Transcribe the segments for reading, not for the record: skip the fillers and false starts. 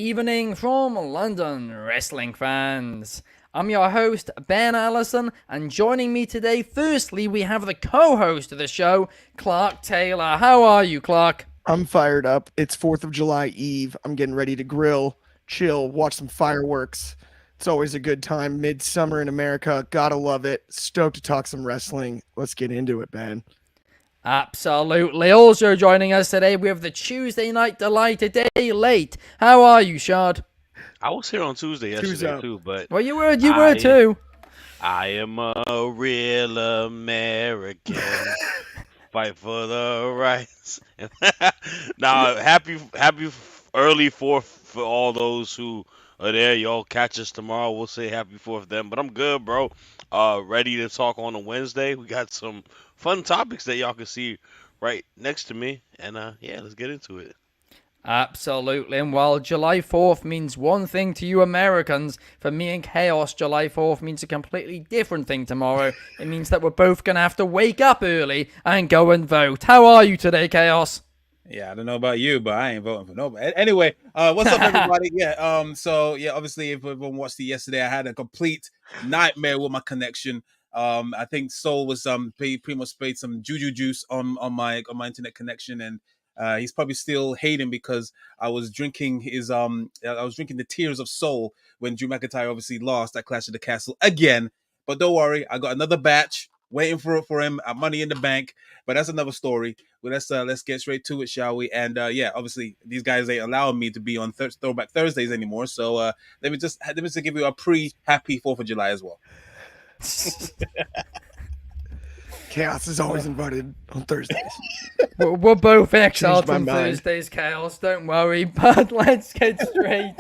evening from London, wrestling fans. I'm your host, Ben Allison, and joining me today, firstly, we have the co-host of the show, Clark Taylor. How are you, Clark? I'm fired up. It's 4th of July Eve. I'm getting ready to grill, chill, watch some fireworks. It's always a good time. Midsummer in America. Gotta love it. Stoked to talk some wrestling. Let's get into it, Ben. Absolutely. Also joining us today, we have the Tuesday Night Delight, a day late. How are you, Shad? I was here on Tuesday yesterday too, but Well, you were I too. I am a real American. Fight for the rights. Now, happy early Fourth for all those who are there. Y'all catch us tomorrow. We'll say happy Fourth then. But I'm good, bro. Ready to talk on a Wednesday. We got some fun topics that y'all can see right next to me, and yeah, let's get into it. Absolutely. And while July 4th means one thing to you Americans, for me and Chaos, July 4th means a completely different thing tomorrow. It means that we're both going to have to wake up early and go and vote. How are you today, Chaos? Yeah, I don't know about you, but I ain't voting for nobody. Anyway, what's up, everybody? Obviously, if everyone watched it yesterday, I had a complete nightmare with my connection. I think Soul was pretty much sprayed some juju juice on my internet connection, and he's probably still hating because I was drinking the Tears of Soul when Drew McIntyre obviously lost at Clash of the Castle again. But don't worry, I got another batch waiting for him at Money in the Bank. But that's another story. But let's get straight to it, shall we? And obviously these guys ain't allowing me to be on Throwback Thursdays anymore. So let me just give you a pre-happy 4th of July as well. Chaos is always invited on Thursdays. We're both exiled from Thursdays, Chaos. Don't worry. But let's get straight.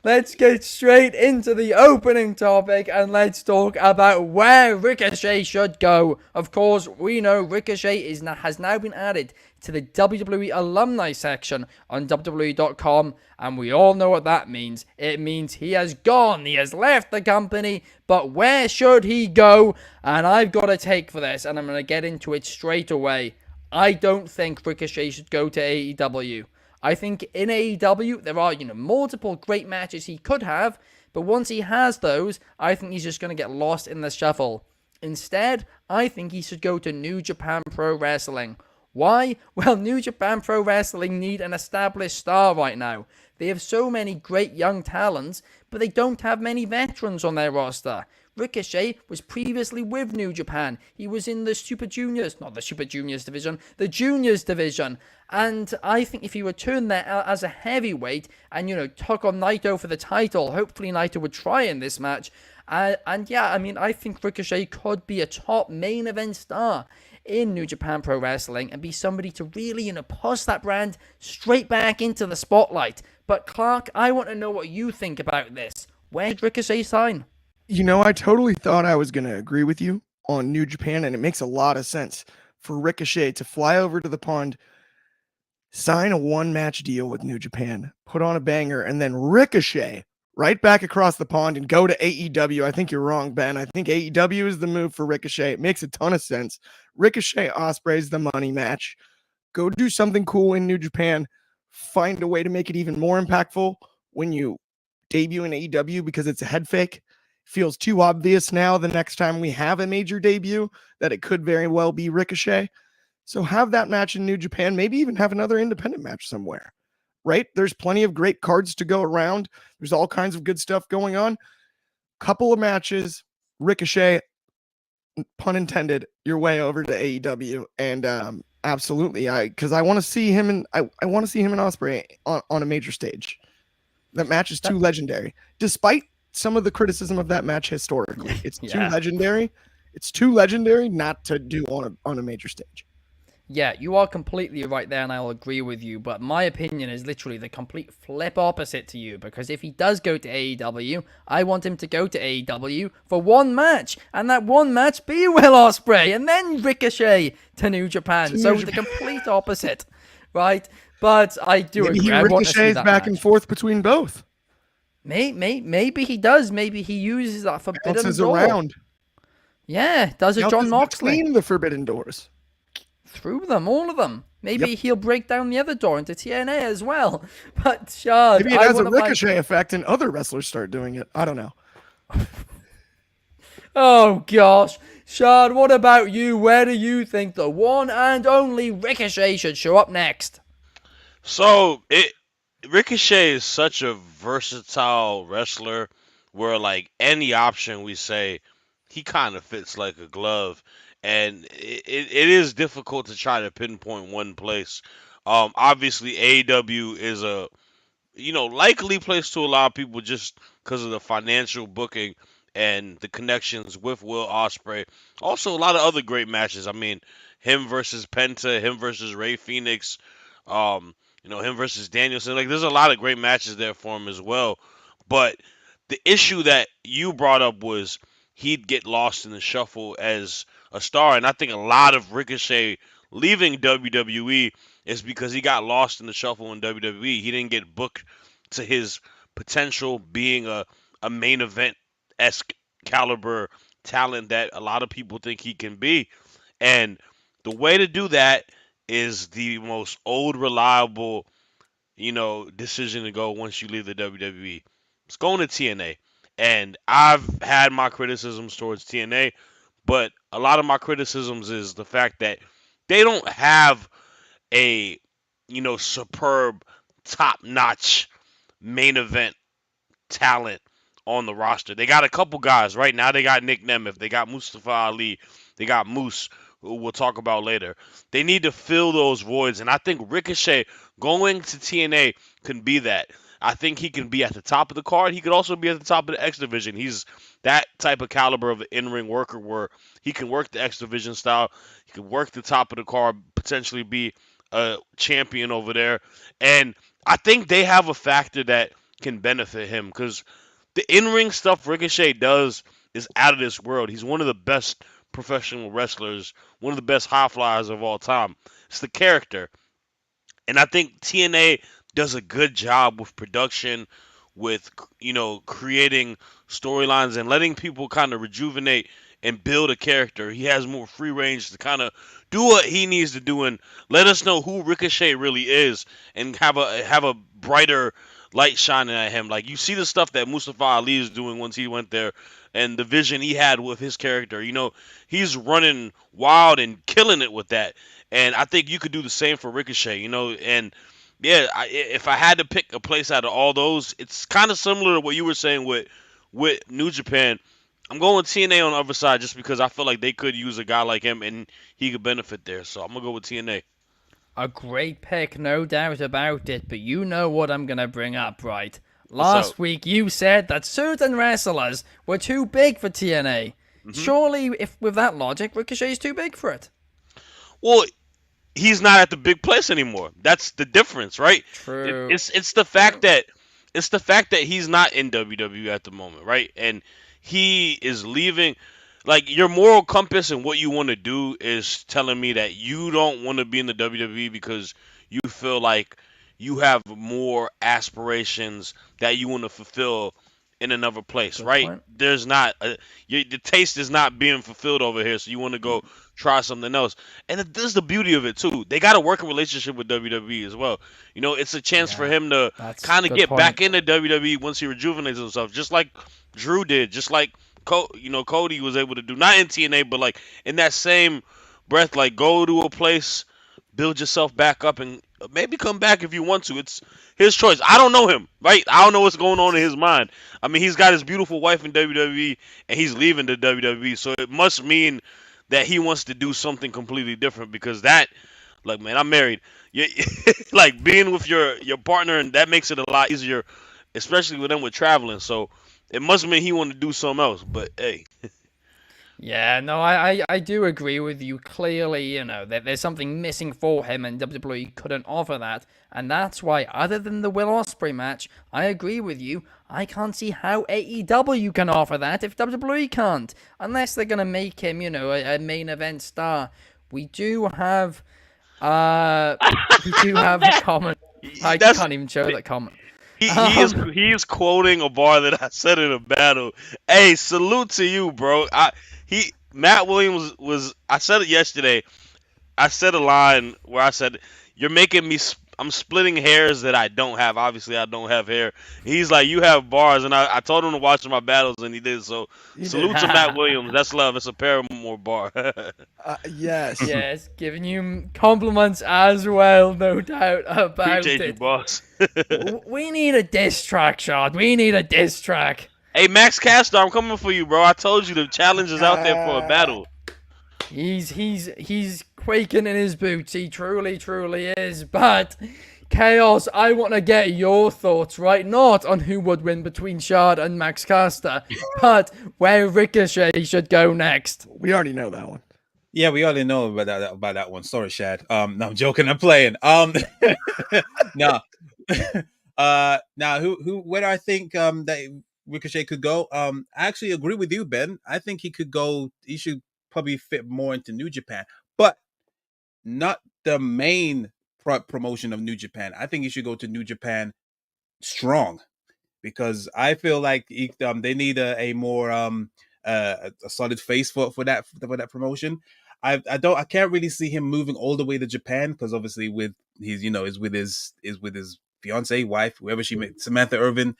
Let's get straight into the opening topic and let's talk about where Ricochet should go. Of course, we know Ricochet has now been added to the WWE alumni section on WWE.com, and we all know what that means. It means he has gone, he has left the company, but where should he go? And I've got a take for this, and I'm going to get into it straight away. I don't think Ricochet should go to AEW. I think in AEW, there are, multiple great matches he could have, but once he has those, I think he's just going to get lost in the shuffle. Instead, I think he should go to New Japan Pro Wrestling. Why? Well, New Japan Pro Wrestling need an established star right now. They have so many great young talents, but they don't have many veterans on their roster. Ricochet was previously with New Japan. He was in the Super Juniors, not the Super Juniors division, the Juniors division. And I think if he returned there as a heavyweight and, took on Naito for the title, hopefully Naito would try in this match. I think Ricochet could be a top main event star in New Japan Pro Wrestling and be somebody to really, push that brand straight back into the spotlight. But Clark, I want to know what you think about this. Where did Ricochet sign? I totally thought I was going to agree with you on New Japan, and it makes a lot of sense for Ricochet to fly over to the pond, sign a one-match deal with New Japan, put on a banger, and then Ricochet right back across the pond and go to AEW. I think you're wrong, Ben. I think AEW is the move for Ricochet. It makes a ton of sense. Ricochet Ospreay's the money match. Go do something cool in New Japan. Find a way to make it even more impactful when you debut in AEW because it's a head fake. Feels too obvious now the next time we have a major debut that it could very well be Ricochet. So have that match in New Japan, maybe even have another independent match somewhere, right? There's plenty of great cards to go around. There's all kinds of good stuff going on. Couple of matches, Ricochet, pun intended, your way over to AEW. And absolutely, because I want to see him and I want to see him and Ospreay on a major stage. That match is too legendary. Despite some of the criticism of that match historically, it's too legendary. It's too legendary not to do on a major stage. Yeah, you are completely right there, and I'll agree with you, but my opinion is literally the complete flip opposite to you, because if he does go to AEW, I want him to go to AEW for one match, and that one match be Will Ospreay, and then Ricochet to New Japan. The complete opposite, right? But I do agree. Maybe he ricochets back and forth between both. Maybe he does. Maybe he uses that forbidden door. Around. Yeah, does it John Moxley. Clean the forbidden doors. Through them, all of them. Maybe he'll break down the other door into TNA as well. But Shad, Maybe it has a ricochet effect and other wrestlers start doing it. I don't know. Oh gosh. Shad, what about you? Where do you think the one and only Ricochet should show up next? So Ricochet is such a versatile wrestler where like any option we say he kind of fits like a glove, and it is difficult to try to pinpoint one place. Obviously AEW is a likely place to a lot of people just because of the financial booking and the connections with Will Ospreay. Also, a lot of other great matches. I mean, him versus Penta, him versus Ray Phoenix, him versus Danielson. Like, there's a lot of great matches there for him as well. But the issue that you brought up was he'd get lost in the shuffle as a star, and I think a lot of Ricochet leaving WWE is because he got lost in the shuffle in WWE. He didn't get booked to his potential being a main event esque caliber talent that a lot of people think he can be. And the way to do that is the most old reliable, decision to go once you leave the WWE. It's going to TNA. And I've had my criticisms towards TNA, but a lot of my criticisms is the fact that they don't have a superb, top notch main event talent on the roster. They got a couple guys right now. They got Nick Nemeth. They got Mustafa Ali. They got Moose, who we'll talk about later. They need to fill those voids, and I think Ricochet going to TNA can be that. I think he can be at the top of the card. He could also be at the top of the X division. He's that type of caliber of an in-ring worker where he can work the X division style. He can work the top of the card, potentially be a champion over there. And I think they have a factor that can benefit him because the in-ring stuff Ricochet does is out of this world. He's one of the best professional wrestlers, one of the best high flyers of all time. It's the character. And I think TNA does a good job with production, with creating storylines and letting people kind of rejuvenate and build a character. He has more free range to kind of do what he needs to do and let us know who Ricochet really is and have a brighter light shining at him. Like you see the stuff that Mustafa Ali is doing once he went there and the vision he had with his character. He's running wild and killing it with that. And I think you could do the same for Ricochet, and yeah, if I had to pick a place out of all those, it's kind of similar to what you were saying with New Japan. I'm going TNA on the other side just because I feel like they could use a guy like him and he could benefit there. So I'm going to go with TNA. A great pick, no doubt about it, but you know what I'm going to bring up, right? Last week you said that certain wrestlers were too big for TNA. Mm-hmm. Surely, if with that logic, Ricochet's too big for it. Well, he's not at the big place anymore. That's the difference, right? True. It's the fact that he's not in WWE at the moment, right? And he is leaving. Like your moral compass and what you want to do is telling me that you don't want to be in the WWE because you feel like you have more aspirations that you want to fulfill in another place, good right? Point. There's not the taste is not being fulfilled over here, so you want to go try something else. And this is the beauty of it too. They got a working relationship with WWE as well. It's a chance for him to kind of get back into WWE once he rejuvenates himself, just like Drew did, just like Cody was able to do, not in TNA, but like in that same breath, like go to a place, build yourself back up, and maybe come back if you want to. It's his choice. I don't know him, right? I don't know what's going on in his mind. I mean, he's got his beautiful wife in WWE, and he's leaving the WWE, so it must mean that he wants to do something completely different because that, like, man, I'm married. Like, being with your partner, and that makes it a lot easier, especially with them with traveling, so it must mean he wanted to do something else, but hey. Yeah, no, I do agree with you. Clearly, that there's something missing for him, and WWE couldn't offer that. And that's why, other than the Will Ospreay match, I agree with you. I can't see how AEW can offer that if WWE can't. Unless they're going to make him, a main event star. We do have a comment. I can't even show that comment. He is quoting a bar that I said in a battle. Hey, salute to you, bro. Matt Williams was. I said it yesterday. I said a line where I said, "You're making me. I'm splitting hairs that I don't have. Obviously, I don't have hair." He's like, "You have bars," and I told him to watch my battles, and he did. So You did. salute to Matt Williams. That's love. It's a Paramore bar. Yes. Yes, giving you compliments as well, no doubt about Appreciate you, it. boss. We need a diss track, Shad. We need a diss track. Hey, Max Caster, I'm coming for you, bro. I told you the challenge is out there for a battle. He's quaking in his boots. He truly, truly is. But Chaos, I want to get your thoughts, right? Not on who would win between Shad and Max Caster, but where Ricochet should go next. We already know that one. Yeah, we already know about that one. Sorry, Shad. No, I'm joking. I'm playing. No. Now where do I think that Ricochet could go? I actually agree with you, Ben. I think he could go. He should probably fit more into New Japan, but not the main promotion of New Japan. I think he should go to New Japan Strong, because I feel like they need a more a solid face for that promotion. I can't really see him moving all the way to Japan, because obviously with he's is with his fiance, wife, whoever she met, Samantha Irvin.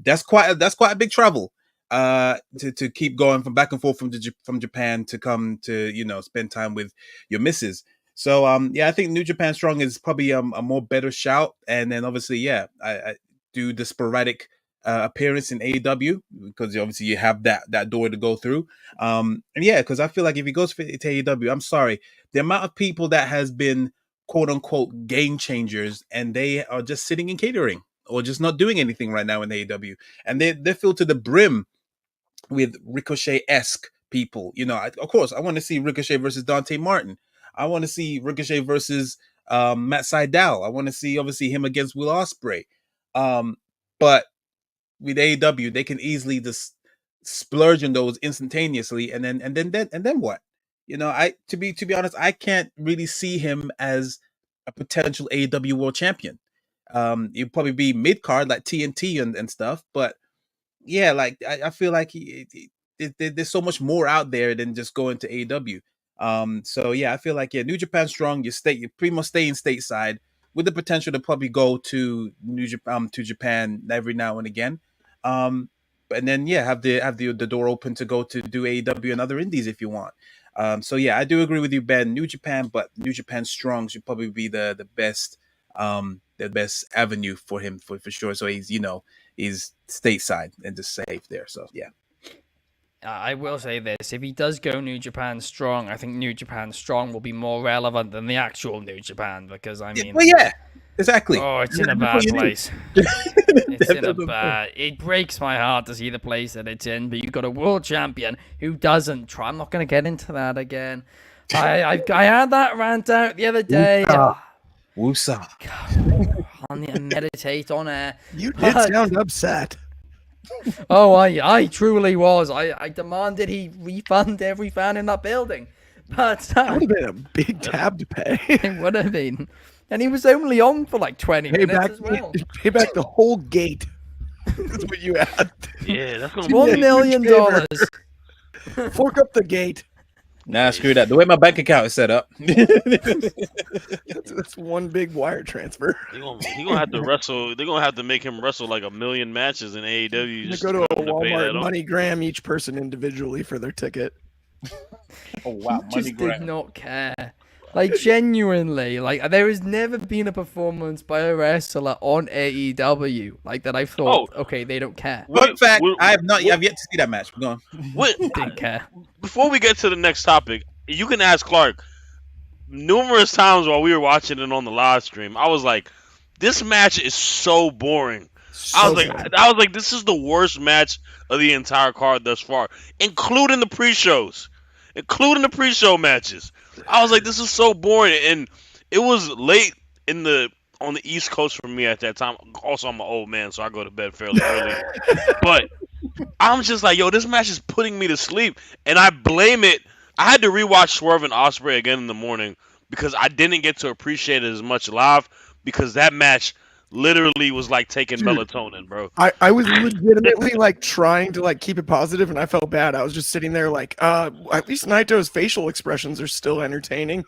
That's quite a big travel. To keep going from back and forth from Japan to come to spend time with your missus. So yeah, I think New Japan Strong is probably a more better shout. And then obviously, yeah, I do the sporadic appearance in AEW, because obviously you have that door to go through. And yeah, because I feel like if he goes to AEW, I'm sorry, the amount of people that has been quote unquote game changers, and they are just sitting in catering or just not doing anything right now in AEW, and they're filled to the brim with Ricochet-esque people. Of course, I want to see Ricochet versus Dante Martin. I want to see Ricochet versus Matt Sydal. I want to see obviously him against Will Ospreay. But with AEW, they can easily just splurge on those instantaneously, and then what? To be honest, I can't really see him as a potential AEW World Champion. He'd probably be mid card like TNT and stuff, but yeah, like I feel like there's so much more out there than just going to AEW. So yeah, I feel like New Japan Strong. You pretty much staying stateside with the potential to probably go to Japan every now and again. And then yeah, have the door open to go to do AEW and other indies if you want. So yeah, I do agree with you, Ben. New Japan, but New Japan Strong should probably be the best avenue for him for sure. So he's stateside and just safe there. So yeah. I will say this: if he does go New Japan Strong, I think New Japan Strong will be more relevant than the actual New Japan, because I mean, well, yeah, exactly. Oh, it's in a bad place. It's in a bad. It breaks my heart to see the place that it's in. But you've got a world champion who doesn't try. I'm not going to get into that again. I had that rant out the other day. Woosah. On the meditate on air. You did sound upset. Oh, I truly was. I demanded he refund every fan in that building. But that would have been a big tab to pay. It would have been. And he was only on for like 20 minutes as well. Pay back the whole gate. That's what you had. Yeah, that's going to be $1 million. Fork up the gate. Nah, screw that. The way my bank account is set up. That's one big wire transfer. He gonna have to wrestle. They're gonna have to make him wrestle like 1 million matches in AEW. Just go to a Walmart MoneyGram each person individually for their ticket. Oh wow, he just did not care. Like genuinely, like there has never been a performance by a wrestler on AEW like that. I thought, okay, they don't care. In fact, I have yet to see that match. Go on. Didn't care. Before we get to the next topic, you can ask Clark. Numerous times while we were watching it on the live stream, I was like, "This match is so boring." I was like, "This is the worst match of the entire card thus far, including the pre-shows, including the pre-show matches." I was like, "This is so boring," and it was late on the East Coast for me at that time. Also, I'm an old man, so I go to bed fairly early. But I'm just like, "Yo, this match is putting me to sleep," and I blame it. I had to rewatch Swerve and Ospreay again in the morning because I didn't get to appreciate it as much live, because that match literally was like taking Dude. melatonin, bro. I was legitimately like trying to like keep it positive, and I felt bad. I was just sitting there like, at least Naito's facial expressions are still entertaining.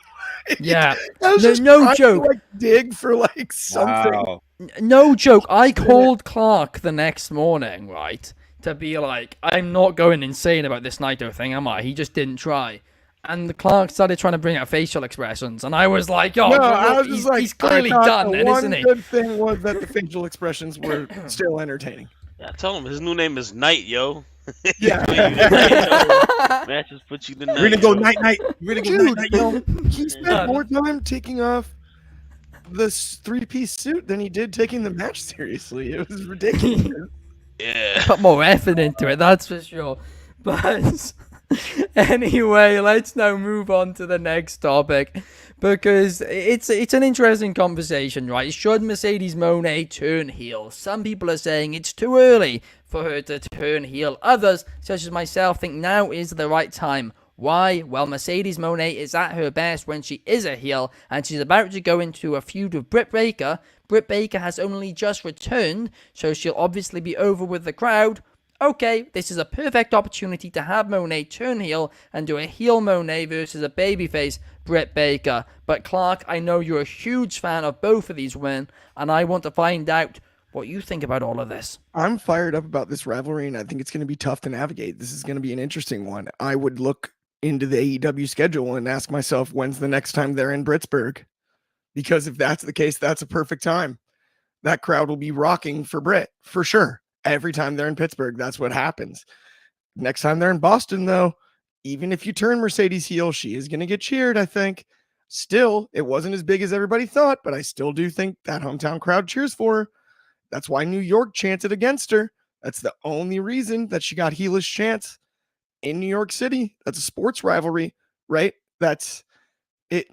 Yeah. I was No- just no trying joke. To, like dig for like something. Wow. No joke. I called Clark the next morning, right, to be like, I'm not going insane about this Naito thing, am I? He just didn't try. And Clark started trying to bring out facial expressions, and I was like, "Oh, No, well, I look, was just like, he's clearly I thought done, the then, one isn't he?" good thing was that the facial expressions were still entertaining. Yeah, I told him his new name is Knight, yo. Yeah. Match just put you to night. We're gonna go yo. night night. We're gonna go Dude, night night, yo. he spent more time taking off this 3-piece suit than he did taking the match seriously. It was ridiculous. Yeah. Put more effort into it, that's for sure. But anyway, let's now move on to the next topic, because it's an interesting conversation, right? Should Mercedes Moné turn heel? Some people are saying it's too early for her to turn heel. Others, such as myself, think now is the right time. Why? Well, Mercedes Moné is at her best when she is a heel, and she's about to go into a feud with Britt Baker. Britt Baker has only just returned, so she'll obviously be over with the crowd. Okay, this is a perfect opportunity to have Moné turn heel and do a heel Moné versus a babyface Britt Baker. But Clark, I know you're a huge fan of both of these women, and I want to find out what you think about all of this. I'm fired up about this rivalry, and I think it's going to be tough to navigate. This is going to be an interesting one. I would look into the AEW schedule and ask myself, when's the next time they're in Britsburg? Because if that's the case, that's a perfect time. That crowd will be rocking for Britt, for sure. Every time they're in Pittsburgh, that's what happens. Next time they're in Boston, though, even if you turn Mercedes heel, she is going to get cheered, I think. Still, it wasn't as big as everybody thought, but I still do think that hometown crowd cheers for her. That's why New York chanted against her. That's the only reason that she got heelish chants in New York City. That's a sports rivalry, right? That's it.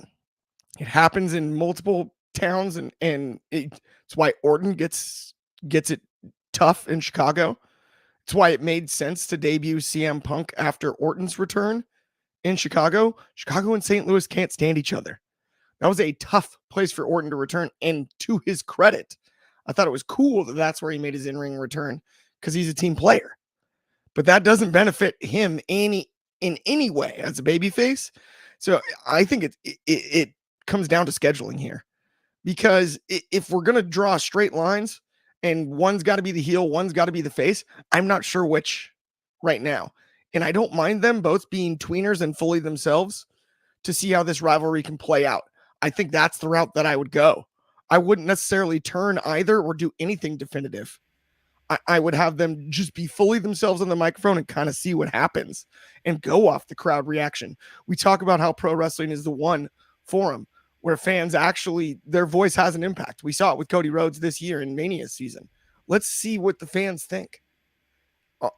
It happens in multiple towns, and it's why Orton gets it tough in Chicago. It's why it made sense to debut CM Punk after Orton's return in Chicago. Chicago and St. Louis can't stand each other. That was a tough place for Orton to return, and to his credit, I thought it was cool that that's where he made his in-ring return, because he's a team player. But that doesn't benefit him in any way as a babyface. So I think it comes down to scheduling here, because if we're going to draw straight lines and one's got to be the heel, one's got to be the face, I'm not sure which right now. And I don't mind them both being tweeners and fully themselves to see how this rivalry can play out. I think that's the route that I would go. I wouldn't necessarily turn either or do anything definitive. I would have them just be fully themselves on the microphone and kind of see what happens and go off the crowd reaction. We talk about how pro wrestling is the one forum where fans actually, their voice has an impact. We saw it with Cody Rhodes this year in Mania season. Let's see what the fans think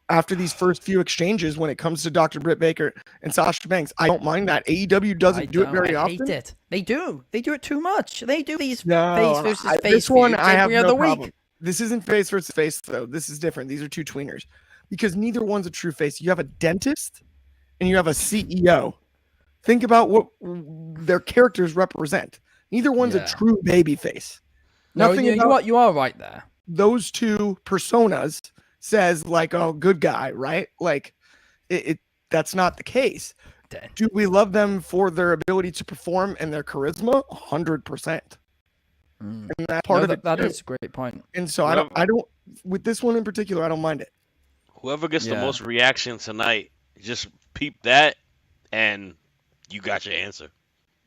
after these first few exchanges when it comes to Dr. Britt Baker and Sasha Banks. I don't mind that. AEW doesn't do it very often. I hate it. They do it too much. They do these face versus face this one feuds I have every no other problem. week. This isn't face versus face, though. This is different. These are two tweeners, because neither one's a true face. You have a dentist and you have a CEO. Think about what their characters represent. Neither one's a true baby face. No, Nothing you are right there. Those two personas says like, oh, good guy, right? Like that's not the case. Do we love them for their ability to perform and their charisma? 100%. And that part of it, that is a great point. And so I don't with this one in particular, I don't mind it. Whoever gets the most reaction tonight, just peep that, and you got your answer.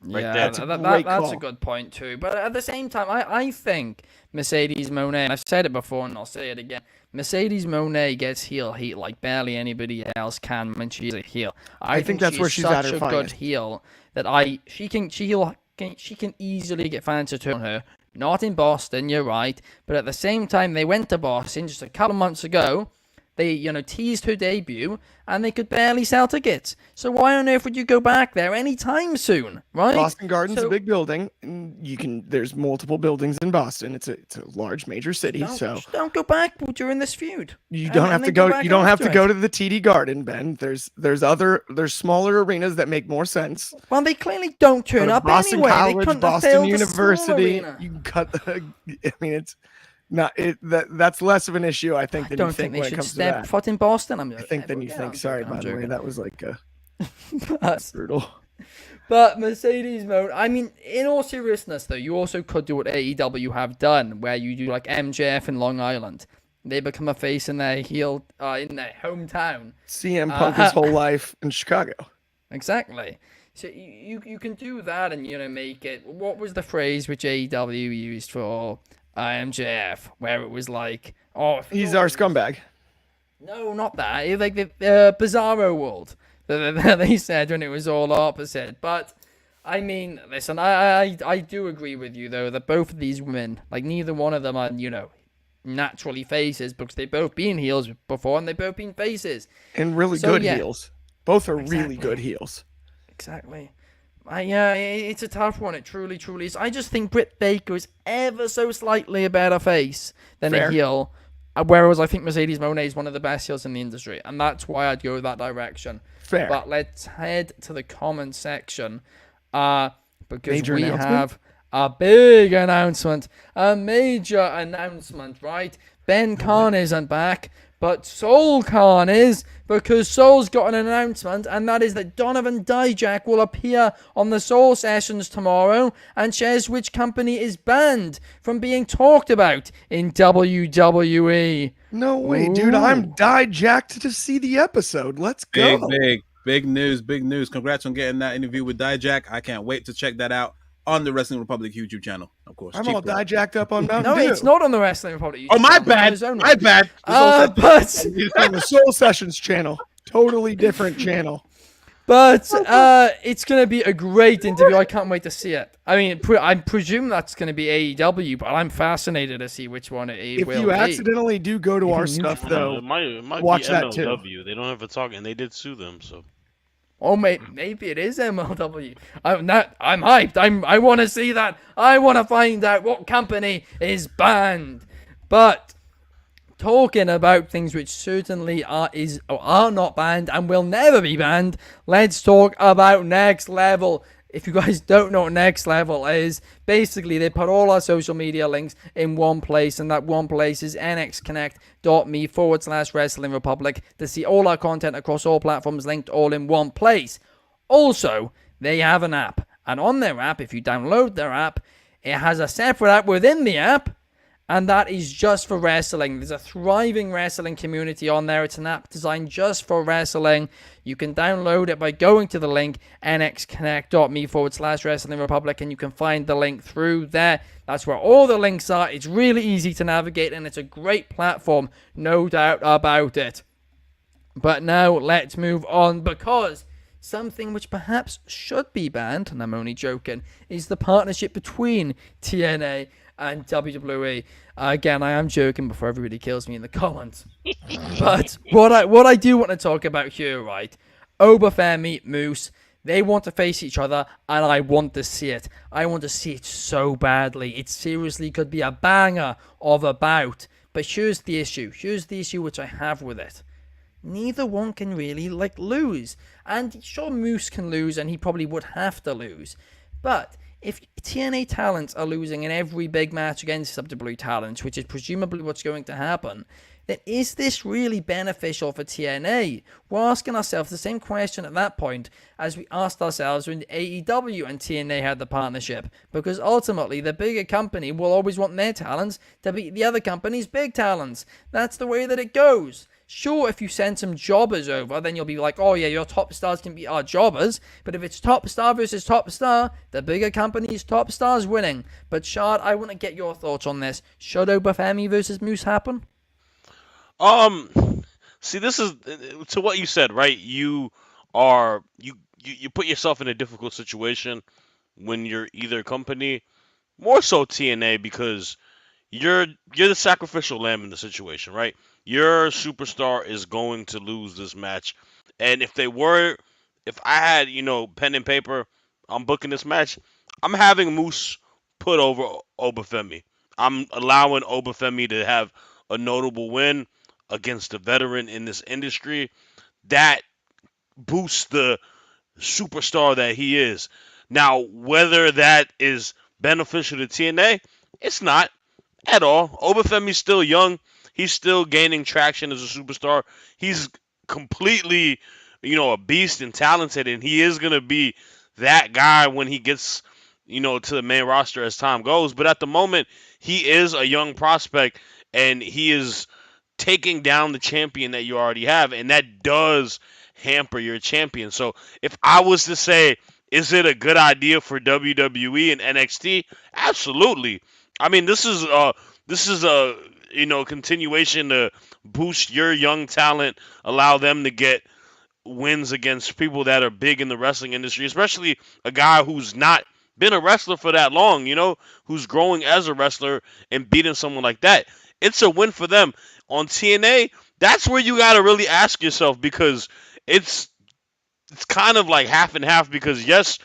Right there. That's a good point too. But at the same time, I think Mercedes Moné, and I've said it before and I'll say it again, Mercedes Moné gets heel heat like barely anybody else can when she's a heel. I think that's where she's at her finest. Such a good heel that she can easily get fans to turn on her. Not in Boston, you're right, but at the same time, they went to Boston just a couple months ago. They, teased her debut, and they could barely sell tickets. So why on earth would you go back there anytime soon, right? Boston Garden's a big building. And there's multiple buildings in Boston. It's a large major city. Don't go back during this feud. You don't have to go. You don't have to go to the TD Garden, Ben. There's smaller arenas that make more sense. Well, they clearly don't turn up Boston anyway. College, Boston University. You can cut. That's less of an issue, I think, I than you don't think think they when it should comes to step that. foot in Boston. I think than you think. Sorry, by the way, that was like But, brutal. but Mercedes mode, I mean, in all seriousness though, you also could do what AEW have done, where you do like MJF in Long Island. They become a face in their hometown. CM Punk his whole life in Chicago. Exactly. So you can do that and, make it... What was the phrase which AEW used for MJF? Where it was like... Oh, he's our scumbag. No, not that. It was like the Bizarro world. They said when it was all opposite. But, I mean, listen, I do agree with you, though, that both of these women, like, neither one of them are, naturally faces, because they've both been heels before and they've both been faces. And really good heels. Both are really good heels. Exactly. Yeah, it's a tough one. It truly, truly is. I just think Britt Baker is ever so slightly a better face than a heel. Whereas I think Mercedes Moné is one of the best heels in the industry. And that's why I'd go that direction. Fair. But let's head to the comment section. Because major we announcement? have a big announcement. A major announcement, right? Ben Khan isn't back, but Soul Khan is, because Soul's got an announcement, and that is that Donovan Dijak will appear on the Soul Sessions tomorrow and shares which company is banned from being talked about in WWE. No way, dude. I'm Dijak to see the episode. Let's go. Big news. Congrats on getting that interview with Dijak. I can't wait to check that out on the Wrestling Republic YouTube channel, of course. I'm all Dijacked up on Mountain Dew. No, it's not on the Wrestling Republic YouTube channel. My bad. But it's on the Soul Sessions channel. Totally different channel. But it's going to be a great interview. I can't wait to see it. I mean, I presume that's going to be AEW, but I'm fascinated to see which one it will be. If you accidentally do go to our stuff, though, it might watch be that MLW. too. They don't have a talk, and they did sue them, so... Oh, maybe it is MLW. I'm hyped. I want to see that. I want to find out what company is banned. But talking about things which certainly are not banned and will never be banned, let's talk about Next Level. If you guys don't know what Next Level is, basically they put all our social media links in one place, and that one place is nxconnect.me/Wrestling Republic to see all our content across all platforms linked all in one place. Also, they have an app, and on their app, if you download their app, it has a separate app within the app, and that is just for wrestling. There's a thriving wrestling community on there. It's an app designed just for wrestling. You can download it by going to the link, nxconnect.me/Wrestling Republic, and you can find the link through there. That's where all the links are. It's really easy to navigate, and it's a great platform, no doubt about it. But now, let's move on, because something which perhaps should be banned, and I'm only joking, is the partnership between TNA and WWE. Again, I am joking before everybody kills me in the comments. But what I do want to talk about here, right? Obafemi, Moose, they want to face each other, and I want to see it. I want to see it so badly. It seriously could be a banger of a bout. But here's the issue. Here's the issue which I have with it. Neither one can really, lose. And sure, Moose can lose, and he probably would have to lose. But if TNA talents are losing in every big match against WWE talents, which is presumably what's going to happen, then is this really beneficial for TNA? We're asking ourselves the same question at that point as we asked ourselves when AEW and TNA had the partnership, because ultimately the bigger company will always want their talents to beat the other company's big talents. That's the way that it goes. Sure, if you send some jobbers over, then you'll be like, oh yeah, your top stars can beat our jobbers. But if it's top star versus top star, the bigger company's top star's winning. But Shad, I want to get your thoughts on this. Should Obafemi versus Moose happen? See, this is to what you said, right? You put yourself in a difficult situation when you're either company, more so TNA, because you're the sacrificial lamb in the situation, right? Your superstar is going to lose this match, and if I had, pen and paper, I'm booking this match, I'm having Moose put over Obafemi. I'm allowing Obafemi to have a notable win against a veteran in this industry. That boosts the superstar that he is. Now, whether that is beneficial to TNA, it's not. at all. Obafemi's still young. He's still gaining traction as a superstar. He's completely, a beast and talented, and he is gonna be that guy when he gets, to the main roster as time goes. But at the moment, he is a young prospect, and he is taking down the champion that you already have, and that does hamper your champion. So if I was to say, is it a good idea for WWE and NXT? Absolutely. I mean, this is a continuation to boost your young talent, allow them to get wins against people that are big in the wrestling industry, especially a guy who's not been a wrestler for that long, who's growing as a wrestler and beating someone like that. It's a win for them. On TNA, that's where you got to really ask yourself, because it's it's kind of like half and half, because yes,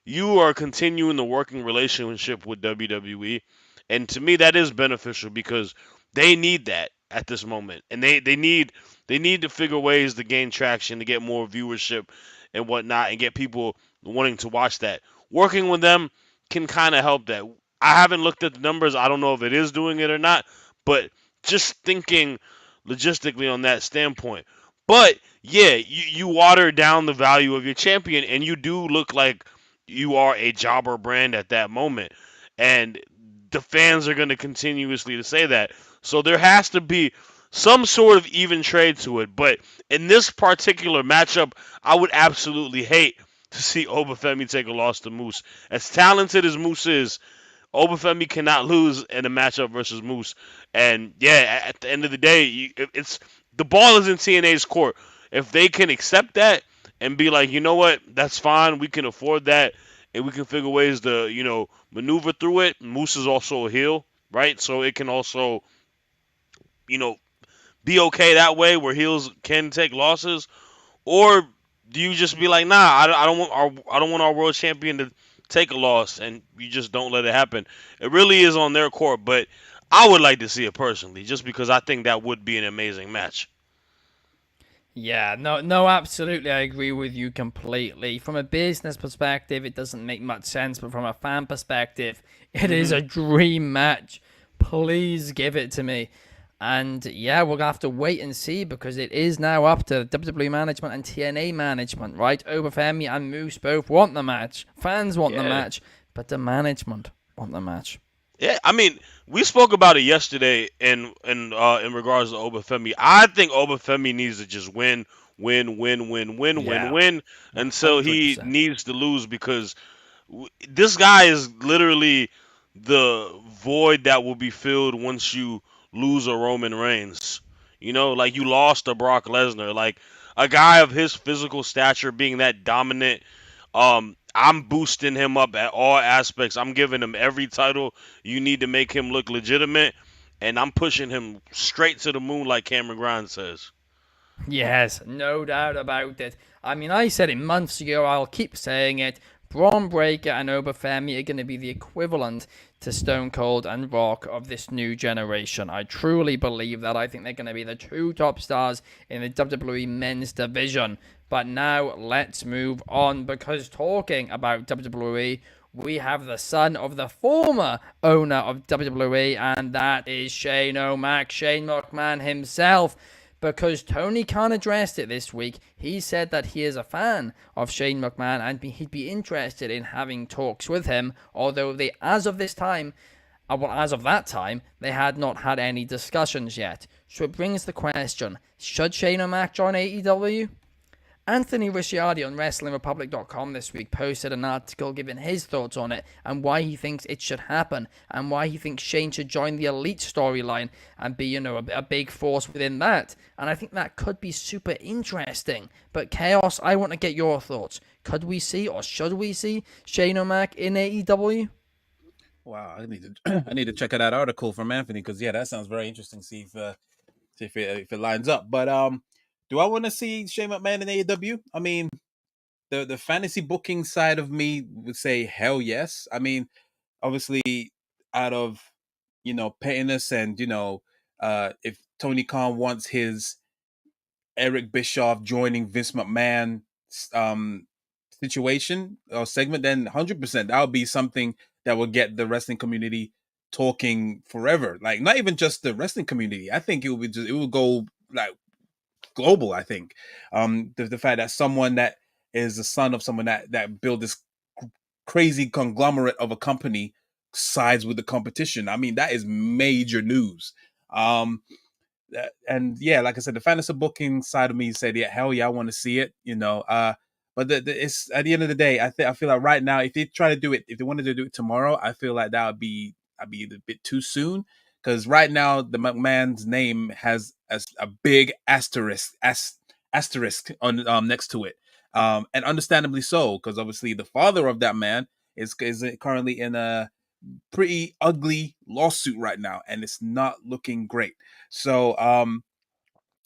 you are continuing the working relationship with WWE, and to me that is beneficial because they need that at this moment, and they need to figure ways to gain traction, to get more viewership and whatnot, and get people wanting to watch that. Working with them can kind of help that. I haven't looked at the numbers. I don't know if it is doing it or not, but just thinking logistically on that standpoint. But yeah, you water down the value of your champion, and you do look like you are a jobber brand at that moment. And the fans are going to continuously to say that. So there has to be some sort of even trade to it. But in this particular matchup, I would absolutely hate to see Obafemi take a loss to Moose. As talented as Moose is, Obafemi cannot lose in a matchup versus Moose. And yeah, at the end of the day, it's the ball is in TNA's court. If they can accept that and be like, you know what, that's fine, we can afford that, and we can figure ways to, maneuver through it. Moose is also a heel, right? So it can also, you know, be okay that way where heels can take losses. Or do you just be like, nah, I don't want our world champion to take a loss, and you just don't let it happen? It really is on their court, but I would like to see it personally, just because I think that would be an amazing match. Yeah, no, absolutely. I agree with you completely. From a business perspective, it doesn't make much sense, but from a fan perspective, it is a dream match. Please give it to me. And yeah, we're gonna have to wait and see, because it is now up to WWE management and TNA management, right? Obafemi and Moose both want the match. Fans want the Yeah. match, but the management want the match. Yeah, I mean, we spoke about it yesterday in regards to Obafemi. I think Obafemi needs to just win, Yeah, until he 100%. needs to lose, because this guy is literally the void that will be filled once you lose a Roman Reigns. Like you lost a Brock Lesnar, like a guy of his physical stature being that dominant. I'm boosting him up at all aspects. I'm giving him every title you need to make him look legitimate, and I'm pushing him straight to the moon, like Cameron Grimes says. Yes, no doubt about it. I mean, I said it months ago, I'll keep saying it. Braun Breaker and Obafemi are going to be the equivalent to Stone Cold and Rock of this new generation. I truly believe that. I think they're going to be the two top stars in the WWE men's division. But now let's move on, because talking about WWE, we have the son of the former owner of WWE, and that is Shane O'Mac, Shane McMahon himself, because Tony Khan addressed it this week. He said that he is a fan of Shane McMahon and he'd be interested in having talks with him, although they, as of this time, as of that time, they had not had any discussions yet. So it brings the question, should Shane O'Mac join AEW? Anthony Ricciardi on WrestlingRepublic.com this week posted an article giving his thoughts on it and why he thinks it should happen and why he thinks Shane should join the Elite storyline and be, a big force within that. And I think that could be super interesting. But Chaos, I want to get your thoughts. Could we see, or should we see, Shane O'Mac in AEW? Wow, I need to check out that article from Anthony, because yeah, that sounds very interesting. See if it lines up. But do I want to see Shane McMahon in AEW? I mean, the fantasy booking side of me would say hell yes. I mean, obviously, out of pettiness and if Tony Khan wants his Eric Bischoff joining Vince McMahon um situation or segment, then 100% that would be something that will get the wrestling community talking forever. Like not even just the wrestling community. I think it will go like global. I think the fact that someone that is the son of someone that built this crazy conglomerate of a company sides with the competition. I mean, that is major news. And yeah, like I said, the fantasy booking side of me said, yeah, hell yeah, I want to see it, but it's at the end of the day, I feel like right now, if they try to do it, if they wanted to do it tomorrow, I feel like I'd be a bit too soon, because right now the McMahon's name has a big asterisk on next to it, and understandably so, because obviously the father of that man is currently in a pretty ugly lawsuit right now, and it's not looking great. So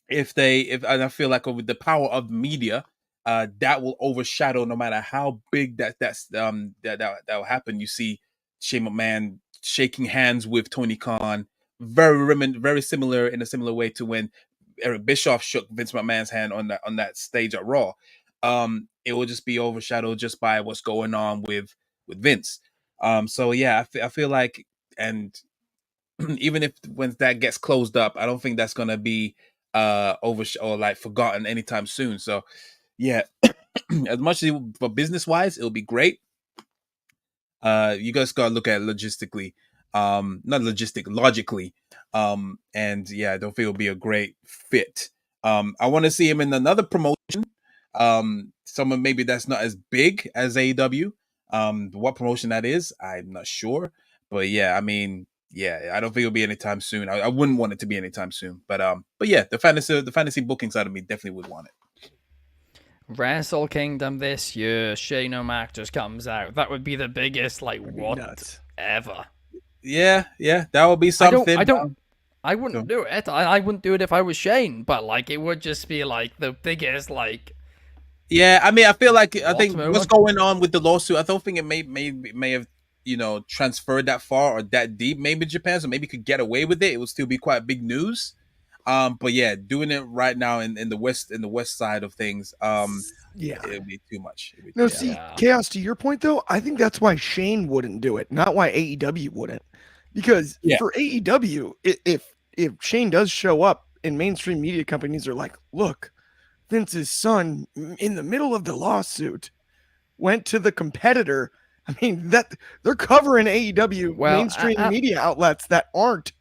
if and I feel like with the power of media, that will overshadow no matter how big that will happen. You see Shane McMahon shaking hands with Tony Khan, very similar, in a similar way to when Eric Bischoff shook Vince McMahon's hand on that stage at Raw. It will just be overshadowed just by what's going on with Vince. So yeah, I feel like, and even if when that gets closed up, I don't think that's gonna be or like forgotten anytime soon. So yeah, as much as for business wise, it'll be great. You guys gotta look at it logistically, logically. And yeah, I don't think it'll be a great fit. I want to see him in another promotion. Someone maybe that's not as big as AEW. What promotion that is, I'm not sure. But yeah, I mean, yeah, I don't think it'll be anytime soon. I wouldn't want it to be anytime soon. But yeah, the fantasy booking side of me definitely would want it. Wrestle Kingdom this year, Shane O'Mac just comes out. That would be the biggest what ever. Yeah, that would be something. I wouldn't do it. I wouldn't do it if I was Shane, but it would just be the biggest Yeah, I mean, I feel like I think what's going on with the lawsuit, I don't think it may have transferred that far or that deep. Maybe Japan, so maybe could get away with it. It would still be quite big news. But yeah, doing it right now in the west side of things, yeah, it would be too much. Chaos, to your point though, I think that's why Shane wouldn't do it, not why AEW wouldn't. Because for AEW, if Shane does show up and mainstream media companies are like, look, Vince's son in the middle of the lawsuit went to the competitor. I mean, that they're covering AEW mainstream media outlets that aren't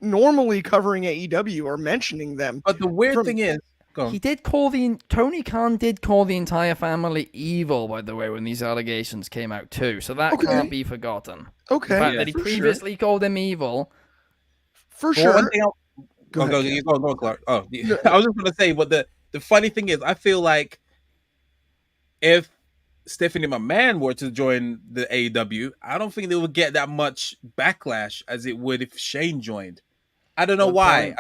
normally covering AEW or mentioning them. But the weird thing is, Tony Khan did call the entire family evil, by the way, when these allegations came out too. So that can't be forgotten. Okay. The fact that he previously called him evil. For sure. Go, Clark. Oh, yeah. I was just gonna say, but the funny thing is, I feel like if Stephanie McMahon were to join the AEW, I don't think they would get that much backlash as it would if Shane joined. I don't know why.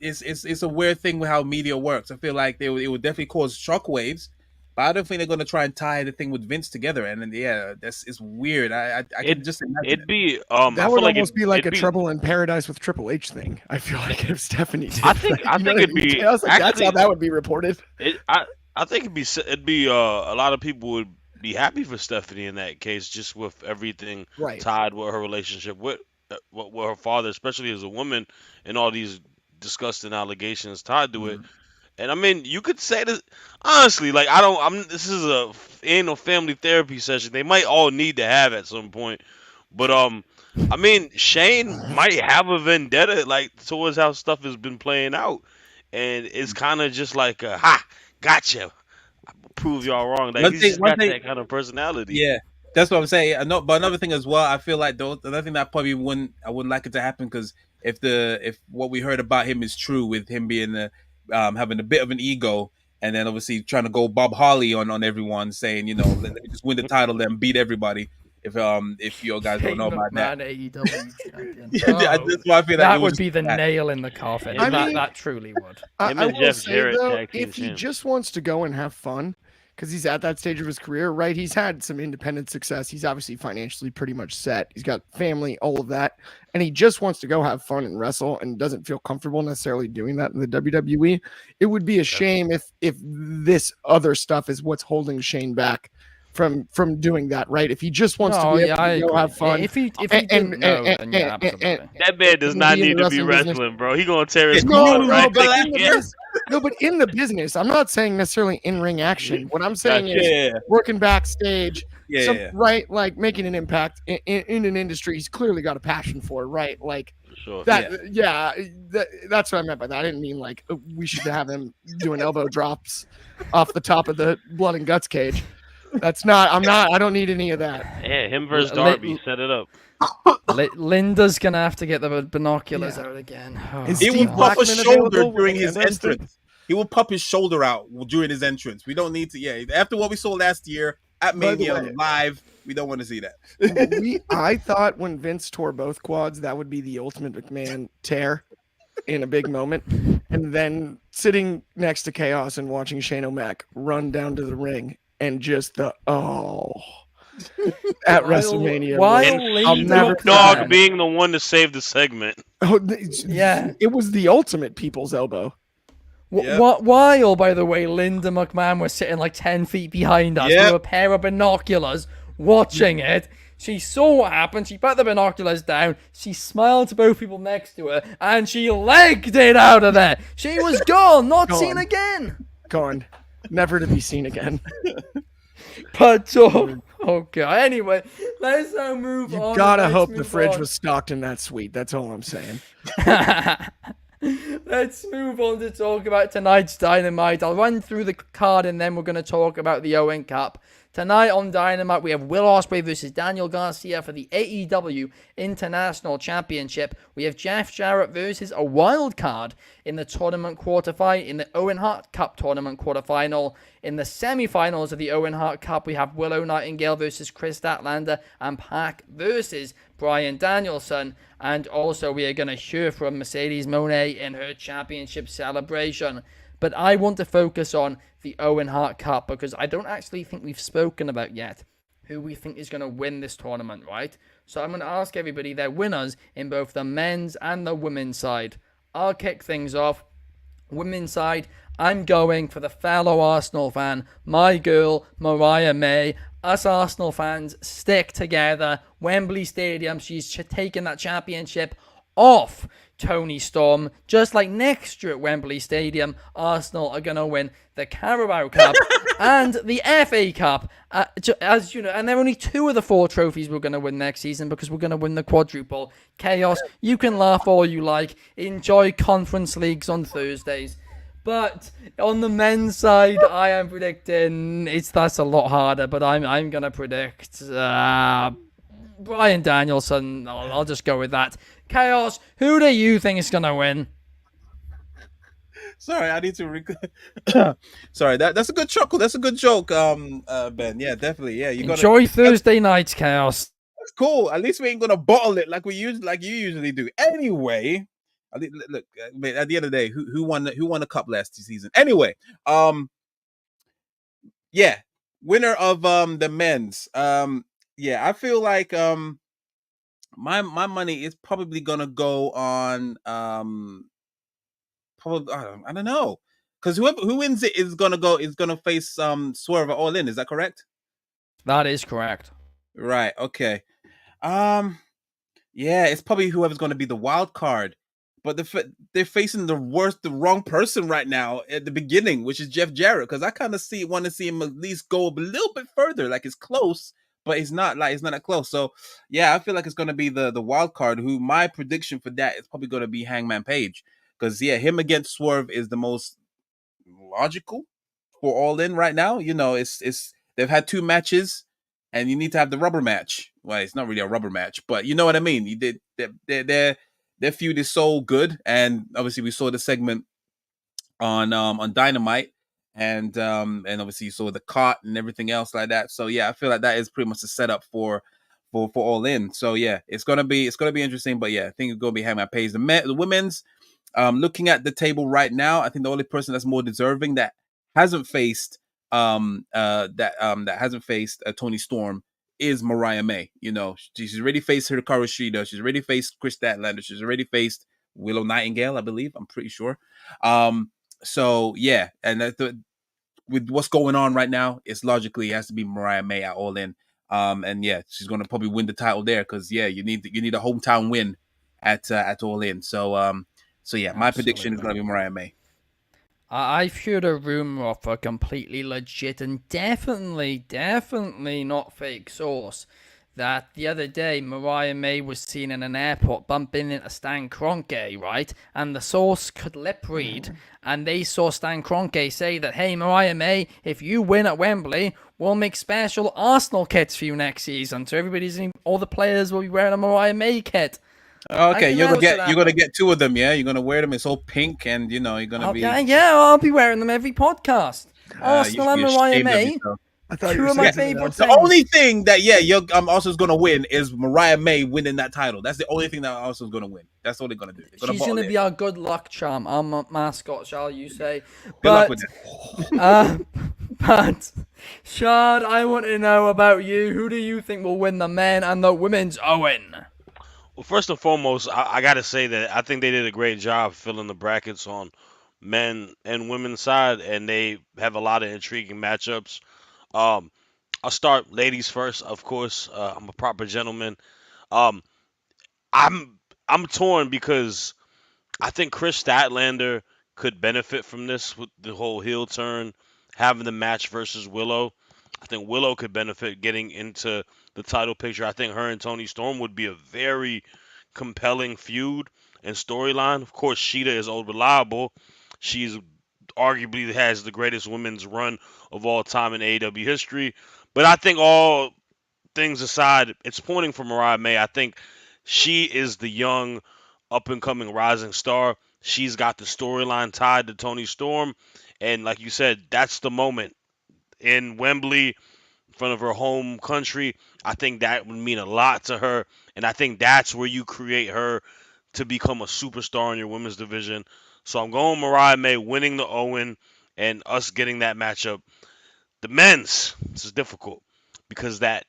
It's a weird thing with how media works. I feel like it would definitely cause shockwaves, but I don't think they're going to try and tie the thing with Vince together. And then it's weird. I can just imagine it'd be that would almost be like a Trouble in Paradise with Triple H thing. I feel like if Stephanie did, I think it'd be. I was like, that's how that would be reported. I think it'd be a lot of people would be happy for Stephanie in that case, just with everything tied with her relationship with her father, especially as a woman, and all these disgusting allegations tied to it. And I mean, you could say this honestly, this is a annual family therapy session. They might all need to have at some point. But I mean, Shane might have a vendetta towards how stuff has been playing out. And it's kind of just gotcha. I prove y'all wrong. He's just got that kind of personality. Yeah. That's what I'm saying. But another thing as well, I feel like another thing that I wouldn't like it to happen, because if what we heard about him is true, with him being having a bit of an ego, and then obviously trying to go Bob Harley on everyone, saying let me just win the title, then beat everybody. If you guys don't know about that, that's why I feel that would be the nail in the coffin. That truly would. I will say though, if he just wants to go and have fun, because he's at that stage of his career, right? He's had some independent success. He's obviously financially pretty much set. He's got family, all of that. And he just wants to go have fun and wrestle and doesn't feel comfortable necessarily doing that in the WWE. It would be a shame if this other stuff is what's holding Shane back from doing that, right? If he just wants to be able I to go agree. have fun, If he didn't know, then yeah, absolutely. That man does and not be in the need to be wrestling business. wrestling, bro. He gonna tear his No, quad, no, right? but in the Yeah. business, but in the business, I'm not saying necessarily in ring action. What I'm saying Gotcha. is Yeah. working backstage, Yeah. right? Like making an impact in an industry he's clearly got a passion for, right? Like For sure. that. Yeah, that's what I meant by that. I didn't mean like we should have him doing elbow drops off the top of the blood and guts cage. That's not. I don't need any of that. Yeah, him versus Darby. Set it up. Linda's gonna have to get the binoculars Yeah. out again. Oh, Is He will Steve pop a Blackman shoulder available? during his Kendo stick? entrance. He will pop his shoulder out during his entrance. We don't need to. Yeah, after what we saw last year at By the Mania way- live, we don't want to see that. I thought when Vince tore both quads, that would be the ultimate McMahon tear in a big moment. And then sitting next to Chaos and watching Shane O'Mac run down to the ring and just at WrestleMania. While I'll Linda never Snoop Dogg forget. being the one to save the segment. Yeah. It was the ultimate people's elbow. Yep. While, by the way, Linda McMahon was sitting like 10 feet behind us Yep. with a pair of binoculars watching it. She saw what happened. She put the binoculars down. She smiled to both people next to her, and she legged it out of there. She was gone, not Gone. seen again. Gone. Never to be seen again. But okay. Anyway, let's now move on. You gotta Let's hope the move fridge on. was stocked in that suite. That's all I'm saying. Let's move on to talk about tonight's Dynamite. I'll run through the card and then we're going to talk about the Owen Cup. Tonight on Dynamite, we have Will Ospreay versus Daniel Garcia for the AEW International Championship. We have Jeff Jarrett versus a wild card in the tournament quarterfinal, in the Owen Hart Cup tournament quarterfinal. In the semifinals of the Owen Hart Cup, we have Willow Nightingale versus Chris Statlander and Pac versus Bryan Danielson. And also, we are going to hear from Mercedes Moné in her championship celebration. But I want to focus on the Owen Hart Cup because I don't actually think we've spoken about yet who we think is going to win this tournament, right? So I'm going to ask everybody their winners in both the men's and the women's side. I'll kick things off. Women's side, I'm going for the fellow Arsenal fan, my girl, Mariah May. Us Arsenal fans stick together. Wembley Stadium, she's taken that championship off Tony Storm. Just like next year at Wembley Stadium, Arsenal are going to win the Carabao Cup and the FA Cup. As you know, and they're only 2 of the 4 trophies we're going to win next season because we're going to win the quadruple. Chaos, you can laugh all you like. Enjoy conference leagues on Thursdays. But on the men's side, I am predicting that's a lot harder. But I'm gonna predict Bryan Danielson. I'll just go with that. Chaos, who do you think is gonna win? Sorry, I need to. Sorry, that's a good chuckle. That's a good joke, Ben. Yeah, definitely. Yeah, you gotta Enjoy Thursday nights, Chaos. That's cool. At least we ain't gonna bottle it like you usually do. Anyway. Look, at the end of the day, who won the cup last season? Anyway, yeah, winner of the men's. Yeah, I feel like my money is probably gonna go on probably I don't know, because who wins it is gonna face Swerve at All In. Is that correct? That is correct. Right. Okay. Yeah, it's probably whoever's gonna be the wild card. But they're facing the wrong person right now at the beginning, which is Jeff Jarrett. Because I kind of want to see him at least go a little bit further. Like it's close, but it's not that close. So yeah, I feel like it's gonna be the wild card. Who my prediction for that is probably gonna be Hangman Page. Because yeah, him against Swerve is the most logical for All In right now. You know, it's they've had 2 matches, and you need to have the rubber match. Well, it's not really a rubber match, but you know what I mean. Their feud is so good, and obviously we saw the segment on Dynamite, and obviously you saw the cart and everything else like that. So yeah, I feel like that is pretty much the setup for All In. So yeah, it's gonna be interesting. But yeah, I think it's gonna be Hangman Page. The women's, looking at the table right now, I think the only person that's more deserving that hasn't faced Tony Storm is Mariah May. You know, she's already faced Hikaru Shida. She's already faced Chris Statlander. She's already faced Willow Nightingale, I believe. I'm pretty sure. So yeah, and with what's going on right now, it's logically it has to be Mariah May at All In. And yeah, she's going to probably win the title there because yeah, you need a hometown win at All In. So yeah, my prediction is going to be Mariah May. I've heard a rumor of a completely legit and definitely not fake source that the other day Mariah May was seen in an airport bumping into Stan Kroenke, right? And the source could lip read, and they saw Stan Kroenke say that, hey, Mariah May, if you win at Wembley, we'll make special Arsenal kits for you next season. So all the players will be wearing a Mariah May kit. Okay, you're gonna get two of them, yeah. You're gonna wear them. It's all pink, and you're gonna be. Yeah, I'll be wearing them every podcast. Arsenal and Mariah May. I thought Two of my favorite things. The only thing that Arsenal's gonna win is Mariah May winning that title. That's the only thing that Arsenal's gonna win. That's all they're gonna do. She's gonna be our good luck charm, our mascot, shall you say? Good luck with that. But Shad, I want to know about you. Who do you think will win the men and the women's Owen? Well, first and foremost, I got to say that I think they did a great job filling the brackets on men and women's side, and they have a lot of intriguing matchups. Um, I'll start ladies first, of course. I'm a proper gentleman. Um, I'm torn because I think Chris Statlander could benefit from this with the whole heel turn, having the match versus Willow. I think Willow could benefit getting into the title picture. I think her and Toni Storm would be a very compelling feud and storyline. Of course, Sheeta is old reliable. She's arguably has the greatest women's run of all time in AEW history. But I think all things aside, it's pointing for Mariah May. I think she is the young, up-and-coming rising star. She's got the storyline tied to Toni Storm. And like you said, that's the moment in Wembley, in front of her home country. I think that would mean a lot to her. And I think that's where you create her to become a superstar in your women's division. So I'm going Mariah May winning the Owen and us getting that matchup. The men's, this is difficult because that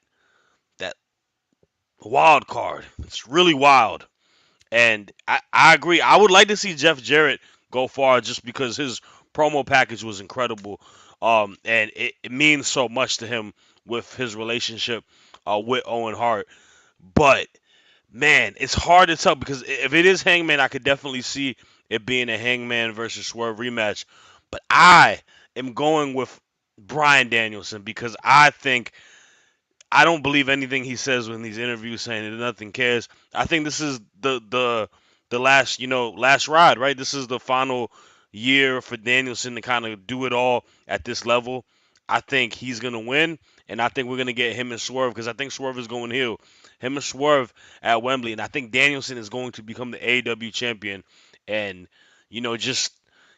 wild card, it's really wild. And I agree. I would like to see Jeff Jarrett go far just because his promo package was incredible. And it means so much to him with his relationship with Owen Hart. But man, it's hard to tell because if it is Hangman, I could definitely see it being a Hangman versus Swerve rematch. But I am going with Bryan Danielson because I don't believe anything he says in these interviews saying that nothing cares. I think this is the last ride, right? This is the final year for Danielson to kind of do it all at this level. I think he's gonna win, and I think we're gonna get him and Swerve because I think Swerve is going heel. Him and Swerve at Wembley, and I think Danielson is going to become the AEW champion, and just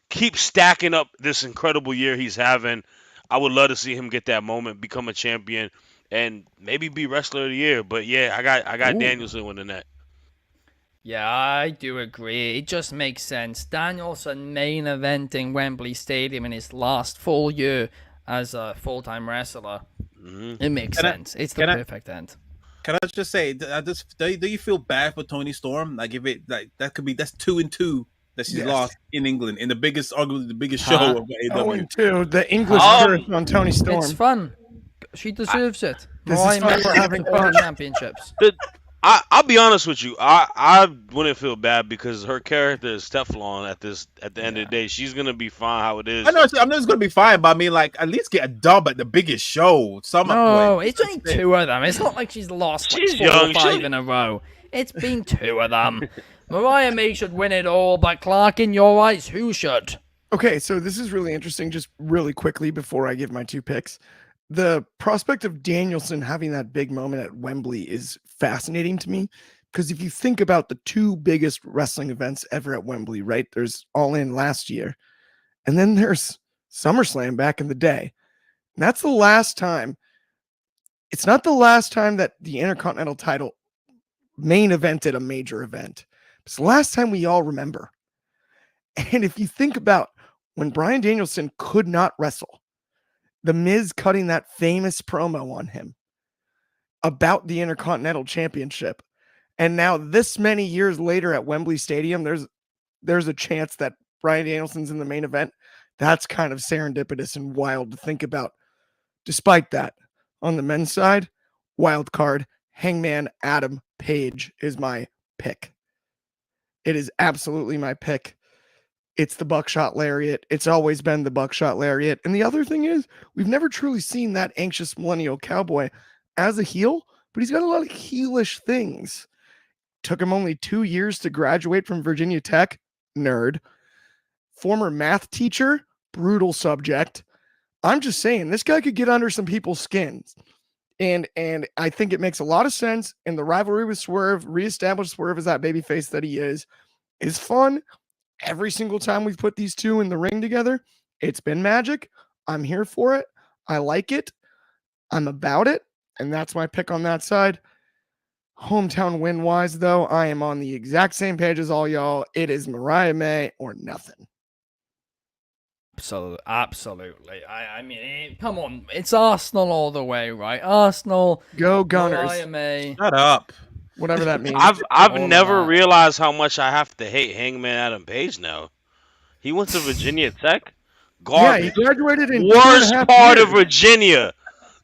keep stacking up this incredible year he's having. I would love to see him get that moment, become a champion, and maybe be wrestler of the year. But yeah, I got Danielson winning that. Yeah, I do agree. It just makes sense. Danielson main eventing Wembley Stadium in his last full year as a full-time wrestler. Mm-hmm. It makes sense. It's the perfect end. Can I just say, do you feel bad for Toni Storm? Like if it that's 2-2 that she's lost in England in arguably the biggest show of AEW. 0-2, the English curse on Toni Storm. It's fun. She deserves it. This is fun. We're having fun. Championships. I'll be honest with you. I wouldn't feel bad because her character is Teflon at the end of the day. She's gonna be fine how it is. I know it's gonna be fine, but I mean, like, at least get a dub at the biggest show. It's only two of them. It's not like she's lost like 4 or 5 in a row. It's been 2 of them. Mariah May should win it all, but Clark, in your eyes, who should? Okay, so this is really interesting. Just really quickly before I give my 2 picks. The prospect of Danielson having that big moment at Wembley is fascinating to me because if you think about the 2 biggest wrestling events ever at Wembley, right? There's All In last year, and then there's SummerSlam back in the day. And that's the last time. It's not the last time that the Intercontinental title main evented a major event. It's the last time we all remember. And if you think about when Bryan Danielson could not wrestle, The Miz cutting that famous promo on him about the Intercontinental Championship. And now this many years later at Wembley Stadium, there's a chance that Bryan Danielson's in the main event. That's kind of serendipitous and wild to think about. Despite that, on the men's side, wild card, Hangman Adam Page is my pick. It is absolutely my pick. It's the buckshot lariat. It's always been the buckshot lariat. And the other thing is, we've never truly seen that anxious millennial cowboy as a heel, but he's got a lot of heelish things. Took him only 2 years to graduate from Virginia Tech. Nerd. Former math teacher. Brutal subject. I'm just saying, this guy could get under some people's skins. And I think it makes a lot of sense. And the rivalry with Swerve, reestablished Swerve as that babyface that he is fun. Every single time we've put these two in the ring together, it's been magic. I'm here for it. I like it. I'm about it. And that's my pick on that side. Hometown win-wise, though, I am on the exact same page as all y'all. It is Mariah May or nothing. Absolutely. I mean, come on. It's Arsenal all the way, right? Arsenal. Go Gunners. Mariah May. Shut up. Whatever that means. I've All never of that. realized how much I have to hate Hangman Adam Page now. He went to Virginia Tech. Yeah, he Garbage. graduated in Worst 2.5 part years. of Virginia.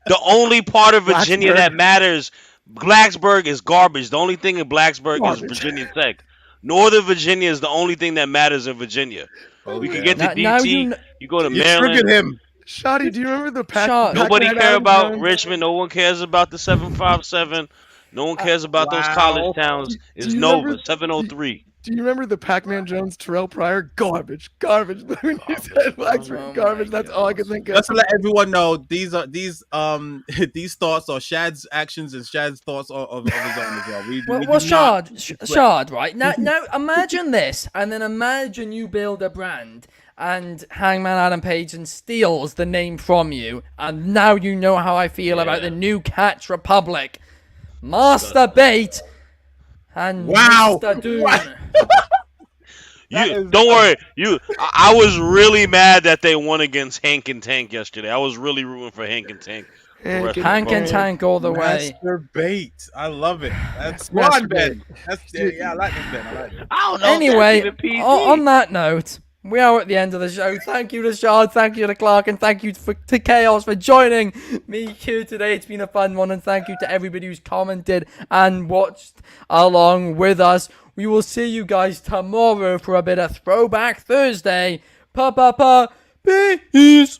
The only part of Virginia Blacksburg. that matters. Blacksburg is garbage. The only thing in Blacksburg is Garbage. Virginia Tech. Northern Virginia is the only thing that matters in Virginia. We can get to Now DT. You go to You triggered Maryland. him. Shoddy, do you remember the pack? Shot. Nobody Pac-Man care Adam about Jones? Richmond. No one cares about the 757. No one cares about those college towns. Do It's you Nova remember- 703. Do you remember the Pac-Man Jones Terrell Pryor? Garbage. When you said Blacksburg, Oh garbage, my that's all I could think of. Just to let everyone know, these these thoughts are Shad's actions and Shad's thoughts of his own as well. We Well, do not- Shard, right? Now, imagine this, and then imagine you build a brand, and Hangman Adam Page steals the name from you, and now you know how I feel about the new Catch Republic. Master Bait and Wow. Mr. Doom. Don't worry. I was really mad that they won against Hank and Tank yesterday. I was really rooting for Hank and Tank. Hank and Tank all the way. Master bait. I love it. That's Master fun, Ben. I like this, Ben. I like it. I don't know. Anyway, if that's even PG. on that note, we are at the end of the show. Thank you to Shard, thank you to Clark, and thank you to Chaos for joining me here today. It's been a fun one, and thank you to everybody who's commented and watched along with us. We will see you guys tomorrow for a bit of Throwback Thursday. Peace.